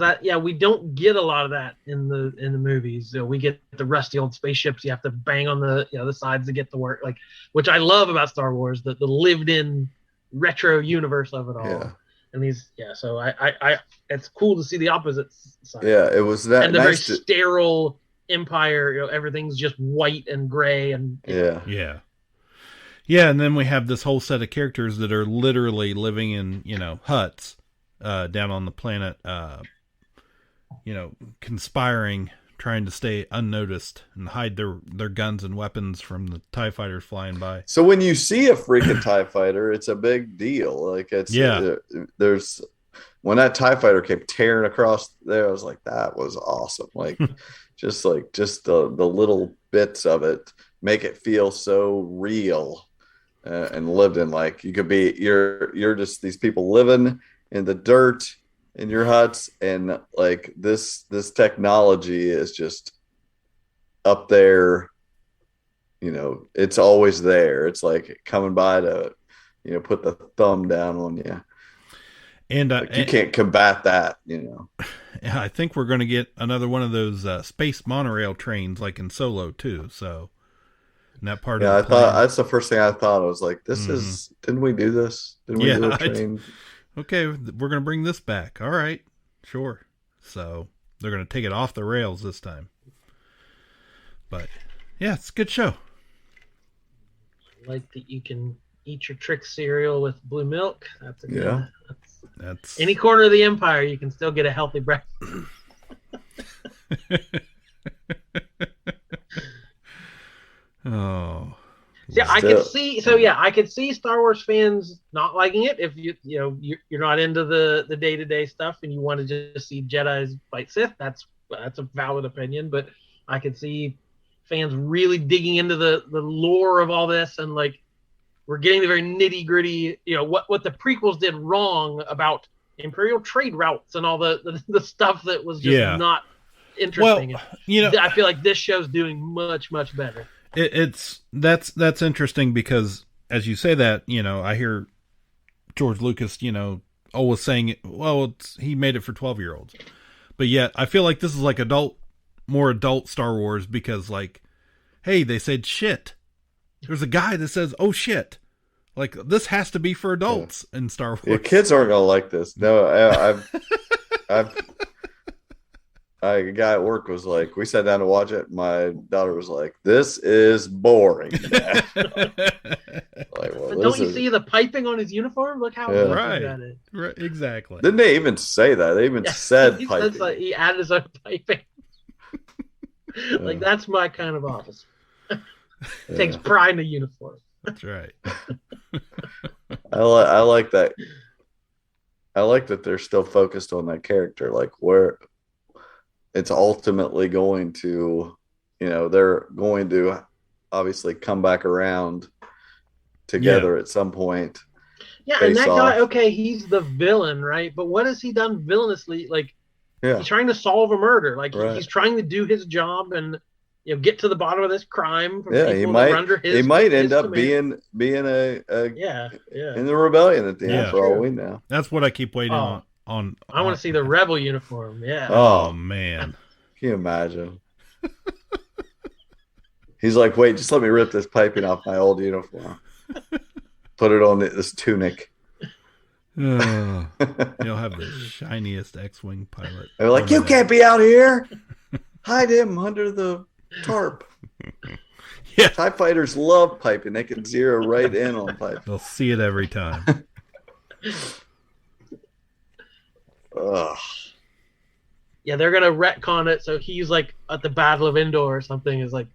we don't get a lot of that in the movies. We get the rusty old spaceships. You have to bang on the sides to get to work, like, which I love about Star Wars, the lived in retro universe of it all. Yeah. And so I it's cool to see the opposite side. Yeah, it was that and the nice very sterile Empire. Everything's just white and gray and yeah. And then we have this whole set of characters that are literally living in huts down on the planet, conspiring, trying to stay unnoticed and hide their guns and weapons from the TIE fighters flying by. So when you see a freaking TIE fighter, it's a big deal. Like there's when that TIE fighter came tearing across there, I was like, that was awesome. Like just the little bits of it make it feel so real and lived in. Like you could be, you're just these people living in the dirt in your huts, and like this technology is just up there. It's always there. It's like coming by to put the thumb down on you, and you can't combat that. I think we're going to get another one of those space monorail trains like in Solo too. So in that part of the thought that's the first thing I thought. I was like, this is, didn't we do this? Didn't we do a train? Okay, we're going to bring this back. All right, sure. So they're going to take it off the rails this time. But yeah, it's a good show. Like that you can eat your trick cereal with blue milk. That's a good, that's any corner of the empire, you can still get a healthy breakfast. Oh. Yeah, I could see. So I could see Star Wars fans not liking it if you're not into the day-to-day stuff and you want to just see Jedis fight Sith. That's a valid opinion, but I could see fans really digging into the lore of all this, and like we're getting the very nitty-gritty. What the prequels did wrong about Imperial trade routes and all the stuff that was just not interesting. Well, I feel like this show's doing much better. That's interesting because as you say that, I hear George Lucas, always saying, well, he made it for 12-year-olds, but yet I feel like this is like more adult Star Wars because like, hey, they said shit. There's a guy that says, oh shit. Like this has to be for adults in Star Wars. Yeah, kids aren't going to like this. No, a guy at work was like, we sat down to watch it. My daughter was like, this is boring. Like, well, don't you see the piping on his uniform? Look how right. that is. Right, exactly. Didn't they even say that? They even said piping. Like, he added his own piping. Like, that's my kind of office. Takes pride in the uniform. That's right. I like that. I like that they're still focused on that character. Like, where it's ultimately going to, they're going to obviously come back around together at some point. Yeah, and that guy, okay, he's the villain, right? But what has he done villainously? Like, he's trying to solve a murder. Like, he's trying to do his job and get to the bottom of this crime. He might end up being a in the rebellion at the end for all we know. That's what I keep waiting on. I want to see the rebel uniform. Yeah. Oh man. Can you imagine? He's like, wait, just let me rip this piping off my old uniform. Put it on this tunic. You'll have the shiniest X-Wing pilot. They're like, you can't be out here. Hide him under the tarp. Yeah. TIE fighters love piping. They can zero right in on piping. They'll see it every time. Ugh. Yeah, they're gonna retcon it so he's like at the Battle of Endor or something. Is like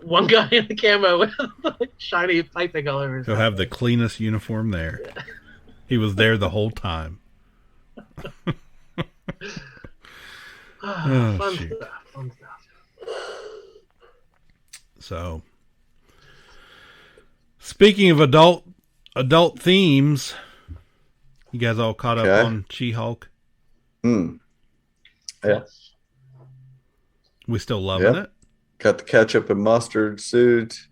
one guy in the camo with like shiny piping all over his He'll have the cleanest uniform there. Yeah. He was there the whole time. Fun stuff. So, speaking of adult themes, you guys all caught up on She-Hulk? Yeah. We still loving it? Got the ketchup and mustard suit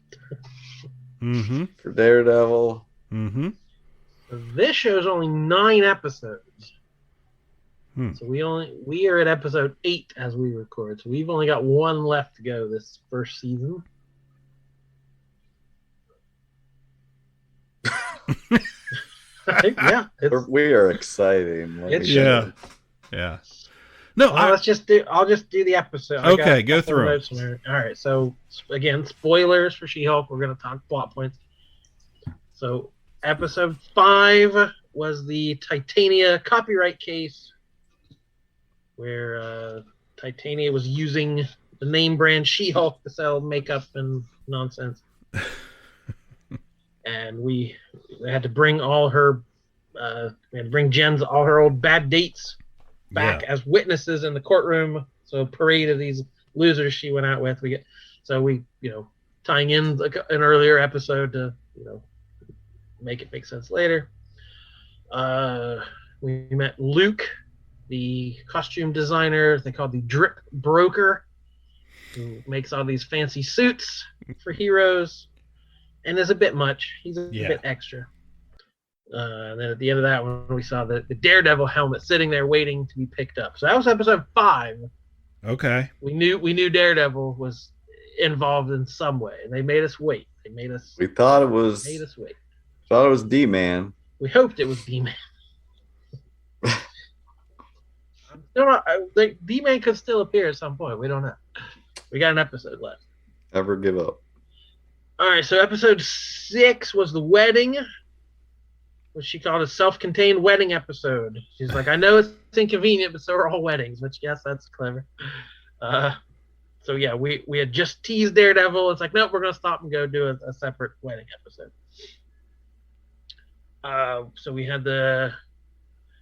for Daredevil. This show's only 9 episodes. So we are at episode 8 as we record. So we've only got one left to go this first season. Yeah, we are exciting. Yeah. No, I'll just do the episode. Okay, go through it. All right. So again, spoilers for She-Hulk. We're going to talk plot points. So episode 5 was the Titania copyright case, where Titania was using the name brand She-Hulk to sell makeup and nonsense. And we had to bring all her, Jen's all her old bad dates back as witnesses in the courtroom. So a parade of these losers she went out with. We tying in an earlier episode to make it make sense later. We met Luke, the costume designer they call the Drip Broker, who makes all these fancy suits for heroes, and is a bit much. He's a bit extra. And then at the end of that one, we saw the Daredevil helmet sitting there waiting to be picked up. So that was episode 5. Okay. We knew Daredevil was involved in some way, and they made us wait. We thought it was. Made us wait. Thought it was D-Man. We hoped it was D-Man. D-Man could still appear at some point. We don't know. We got an episode left. Never give up. All right, so episode 6 was the wedding, which she called a self-contained wedding episode. She's like, I know it's inconvenient, but so are all weddings, which, yes, that's clever. So, yeah, we had just teased Daredevil. It's like, nope, we're going to stop and go do a separate wedding episode. So we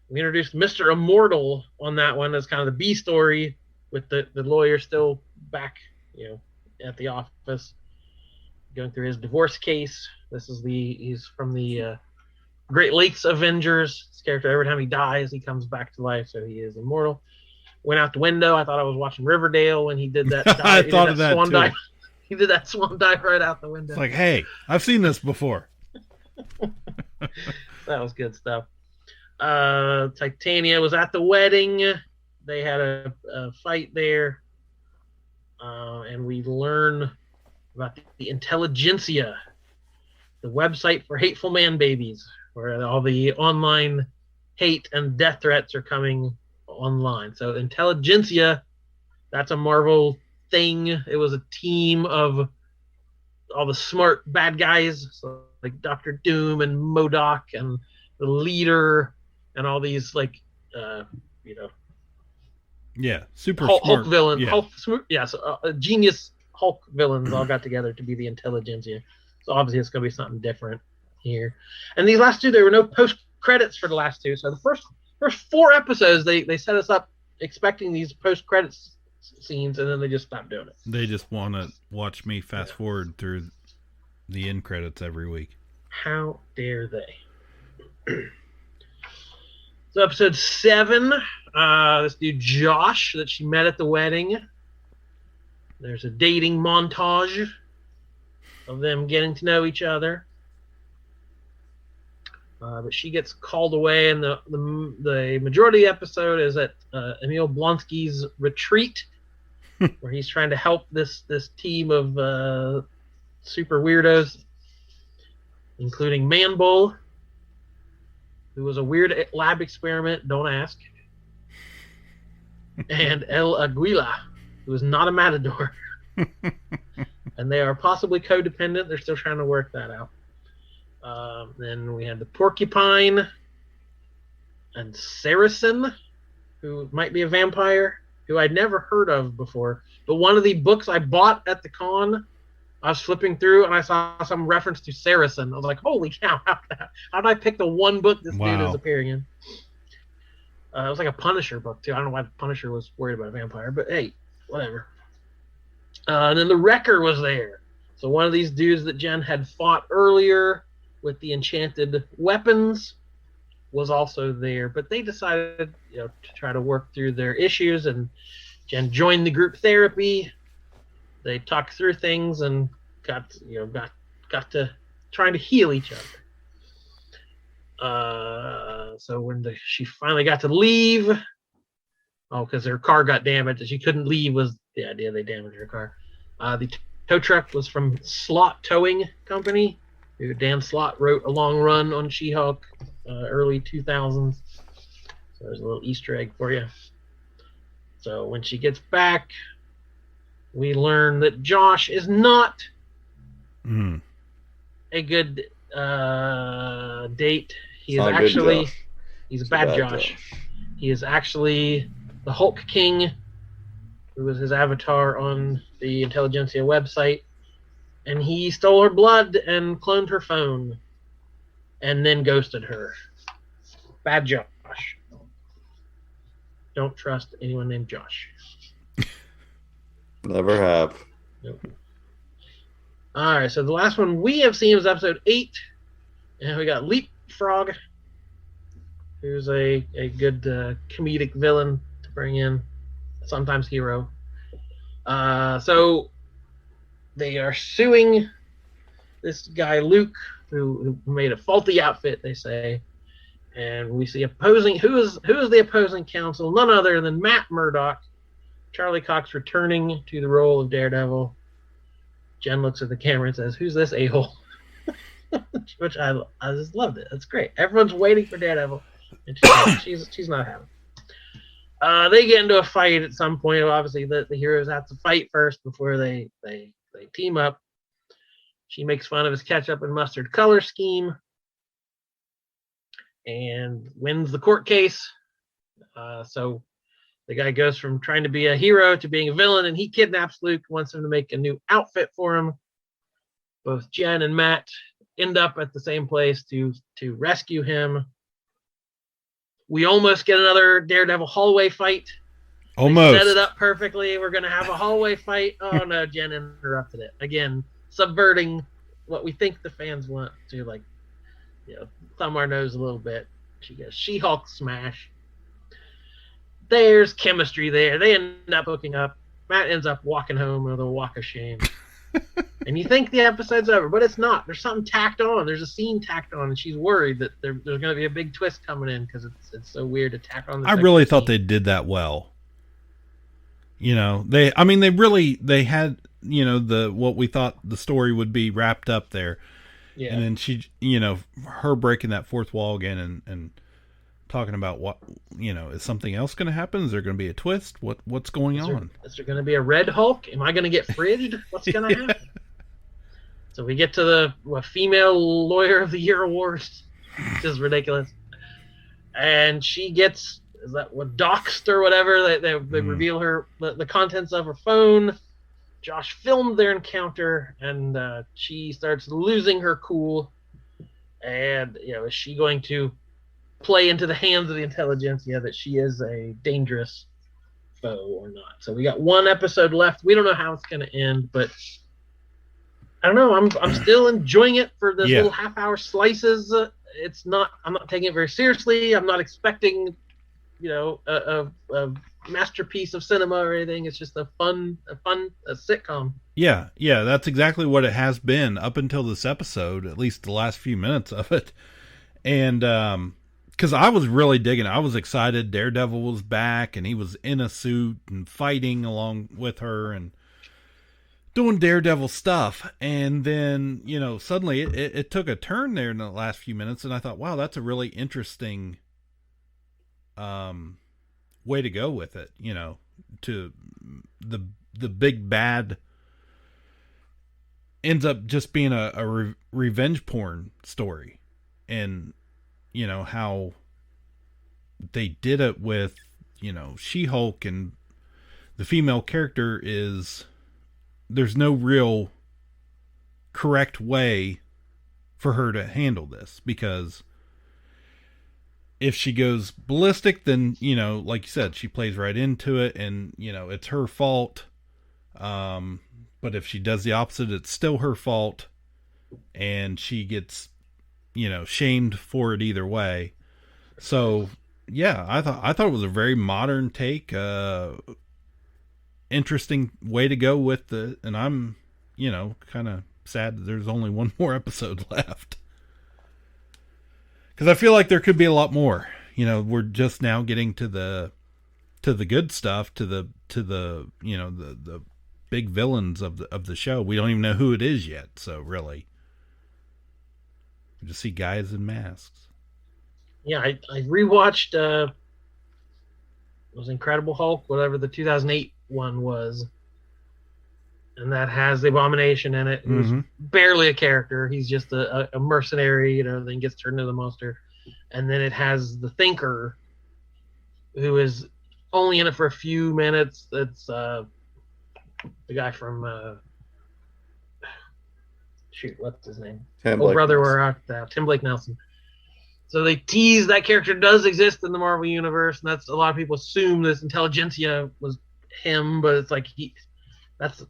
introduced Mr. Immortal on that one as kind of the B story, with the lawyer still back, at the office, going through his divorce case. He's from the Great Lakes Avengers. His character, every time he dies, he comes back to life, so he is immortal. Went out the window. I thought I was watching Riverdale when he did that. I thought of that swan too. Dive. He did that swan dive right out the window. It's like, hey, I've seen this before. That was good stuff. Titania was at the wedding. They had a fight there. And we learn about the Intelligentsia, the website for hateful man babies, where all the online hate and death threats are coming online. So Intelligentsia, that's a Marvel thing. It was a team of all the smart bad guys, so like Dr. Doom and MODOK and the Leader and all these super Hulk smart villains. Yeah. Genius Hulk villains all got together to be the Intelligentsia. So obviously it's going to be something different here. And these last two, there were no post credits for the last two. So the first 4 episodes, they set us up expecting these post credits scenes, and then they just stopped doing it. They just want to watch me fast forward through the end credits every week. How dare they? So episode 7, this dude Josh that she met at the wedding. There's a dating montage of them getting to know each other. But she gets called away, and the majority of the episode is at Emil Blonsky's retreat, where he's trying to help this team of super weirdos, including Man-Bull, who was a weird lab experiment, don't ask, and El Aguila, who is not a matador. And they are possibly codependent. They're still trying to work that out. Then we had the Porcupine and Saracen, who might be a vampire, who I'd never heard of before. But one of the books I bought at the con, I was flipping through and I saw some reference to Saracen. I was like, holy cow, how did I pick the one book this dude is appearing in? It was like a Punisher book, too. I don't know why the Punisher was worried about a vampire, but hey, whatever. And then the Wrecker was there. So one of these dudes that Jen had fought earlier with the enchanted weapons was also there. But they decided, to try to work through their issues, and Jen joined the group therapy. They talked through things and got to trying to heal each other. So when she finally got to leave, Oh, because her car got damaged and she couldn't leave was the idea. They damaged her car. The tow truck was from Slott Towing Company, who Dan Slott wrote a long run on She-Hulk, early 2000s. So there's a little Easter egg for you. So when she gets back, we learn that Josh is not a good date. He's a bad Josh. He is actually the Hulk King, who was his avatar on the Intelligentsia website. And he stole her blood and cloned her phone and then ghosted her. Bad Josh. Don't trust anyone named Josh. Never have. Nope. All right, so the last one we have seen was episode 8. And we got Leapfrog, who's a good comedic villain to bring in, sometimes hero. So they are suing this guy Luke, who made a faulty outfit, they say. And we see who is the opposing counsel? None other than Matt Murdock, Charlie Cox returning to the role of Daredevil. Jen looks at the camera and says, "Who's this a-hole?" Which I just loved it. That's great. Everyone's waiting for Daredevil, and she's not having it. They get into a fight at some point. Obviously, the heroes have to fight first before they team up. She makes fun of his ketchup and mustard color scheme and wins the court case. So the guy goes from trying to be a hero to being a villain, and he kidnaps Luke, wants him to make a new outfit for him. Both Jen and Matt end up at the same place to rescue him. We almost get another Daredevil hallway fight. Almost. They set it up perfectly. We're going to have a hallway fight. Oh, no, Jen interrupted it. Again, subverting what we think the fans want to, thumb our nose a little bit. She goes, She-Hulk smash. There's chemistry there. They end up hooking up. Matt ends up walking home with a walk of shame. And you think the episode's over, but it's not. There's something tacked on. There's a scene tacked on, and she's worried that there's going to be a big twist coming in because it's so weird to tack on. I really thought they did that well. They had, what we thought the story would be wrapped up there. Yeah. And then she, her breaking that fourth wall again and talking about what, is something else going to happen? Is there going to be a twist? What's going on? Is there going to be a Red Hulk? Am I going to get fridged? What's going to happen? So we get to the female lawyer of the year awards, which is ridiculous. And she gets, doxed or whatever. They reveal the contents of her phone. Josh filmed their encounter, and she starts losing her cool. And, is she going to play into the hands of the intelligentsia that she is a dangerous foe or not? So we got one episode left. We don't know how it's going to end, but I don't know. I'm still enjoying it for those little half-hour slices. I'm not taking it very seriously. I'm not expecting, a masterpiece of cinema or anything. It's just a sitcom. Yeah, that's exactly what it has been up until this episode, at least the last few minutes of it. And because I was really digging it. I was excited. Daredevil was back, and he was in a suit and fighting along with her and doing Daredevil stuff. And then, suddenly it took a turn there in the last few minutes, and I thought, wow, that's a really interesting way to go with it, to the big bad ends up just being a revenge porn story. And how they did it with She-Hulk, and the female character there's no real correct way for her to handle this, because if she goes ballistic, then, like you said, she plays right into it, and, it's her fault. But if she does the opposite, it's still her fault, and she gets, shamed for it either way. So, yeah, I thought it was a very modern take, interesting way to go with and I'm, kind of sad that there's only one more episode left. Because I feel like there could be a lot more. We're just now getting to the to the good stuff, to the the big villains of the show. We don't even know who it is yet. So really, we just see guys in masks. Yeah, I rewatched it was Incredible Hulk, whatever the 2008 one was, and that has the Abomination in it, who's barely a character. He's just a mercenary, then gets turned into the monster. And then it has the Thinker, who is only in it for a few minutes. That's the guy from what's his name? Tim Blake Nelson. So they tease that character does exist in the Marvel universe, and that's a lot of people assume this Intelligentsia was him, but it's like that's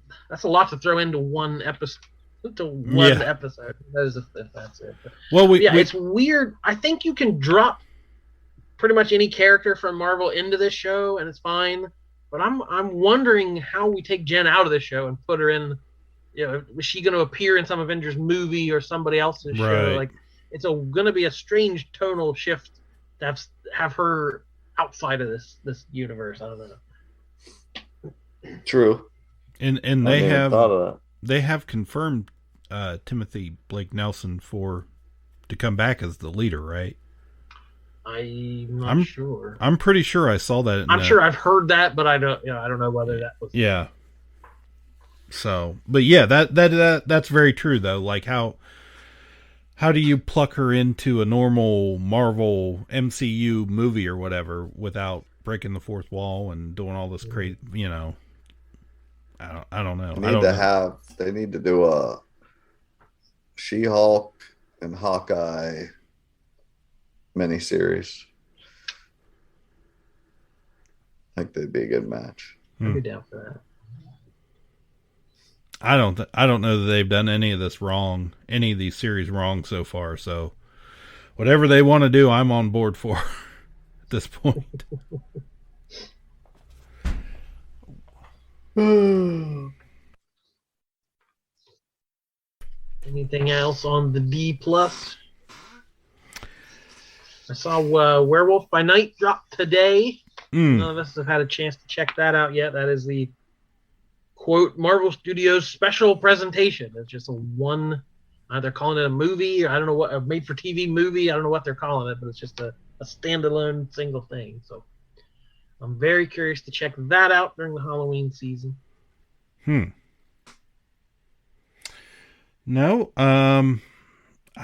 a lot to throw into one episode. Episode. That is if that's it. Well, it's weird. I think you can drop pretty much any character from Marvel into this show, and it's fine. But I'm wondering how we take Jen out of this show and put her in. Is she going to appear in some Avengers movie or somebody else's show? Like, it's going to be a strange tonal shift to have her outside of this universe. I don't know. True. And they have confirmed Timothy Blake Nelson to come back as the leader, right? I'm sure. I'm pretty sure I saw that. I'm sure I've heard that, but I don't know whether that was. Yeah. So, but yeah, that's very true though. Like how do you pluck her into a normal Marvel MCU movie or whatever without breaking the fourth wall and doing all this crazy, I don't know. They need to do a She-Hulk and Hawkeye miniseries. I think they'd be a good match. I'd be down for that. I don't know that they've done any of these series wrong so far. So whatever they want to do, I'm on board for at this point. Anything else on the D+? I saw Werewolf by Night drop today. None of us have had a chance to check that out yet. That is the quote Marvel Studios special presentation. It's just they're calling it a movie, or I don't know what, a made-for-TV movie. I don't know what they're calling it, but it's just a standalone single thing. So I'm very curious to check that out during the Halloween season. No, I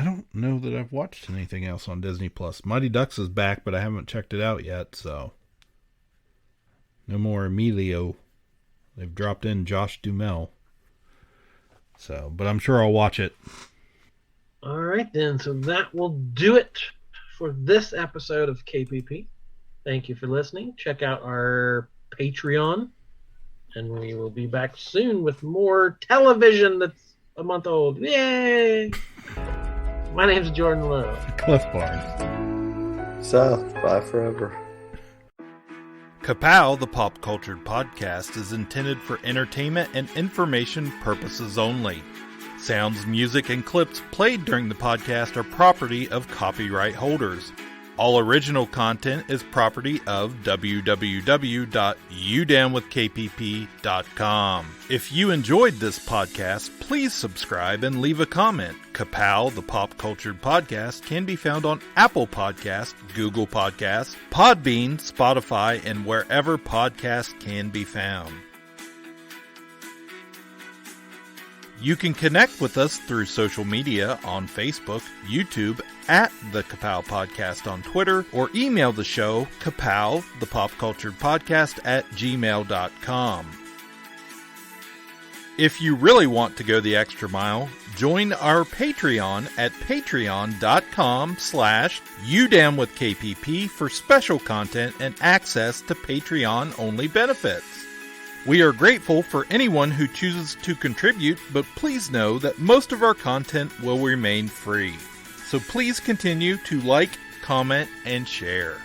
don't know that I've watched anything else on Disney Plus. Mighty Ducks is back, but I haven't checked it out yet, so no more Emilio. They've dropped in Josh Duhamel. So, but I'm sure I'll watch it. All right, then. So that will do it for this episode of KPP. Thank you for listening. Check out our Patreon, and we will be back soon with more television that's a month old. Yay! My name's Jordan Lowe. Cliff Barnes. South, bye forever. Ka-Pow, the pop cultured podcast, is intended for entertainment and information purposes only. Sounds, music, and clips played during the podcast are property of copyright holders. All original content is property of www.udownwithkpp.com. If you enjoyed this podcast, please subscribe and leave a comment. Ka-Pow, the pop cultured podcast, can be found on Apple Podcasts, Google Podcasts, Podbean, Spotify, and wherever podcasts can be found. You can connect with us through social media on Facebook, YouTube, at the Ka-Pow Podcast on Twitter, or email the show, Ka-Pow, the pop cultured podcast at gmail.com. If you really want to go the extra mile, join our Patreon at patreon.com/udownwithkpp for special content and access to Patreon-only benefits. We are grateful for anyone who chooses to contribute, but please know that most of our content will remain free. So please continue to like, comment, and share.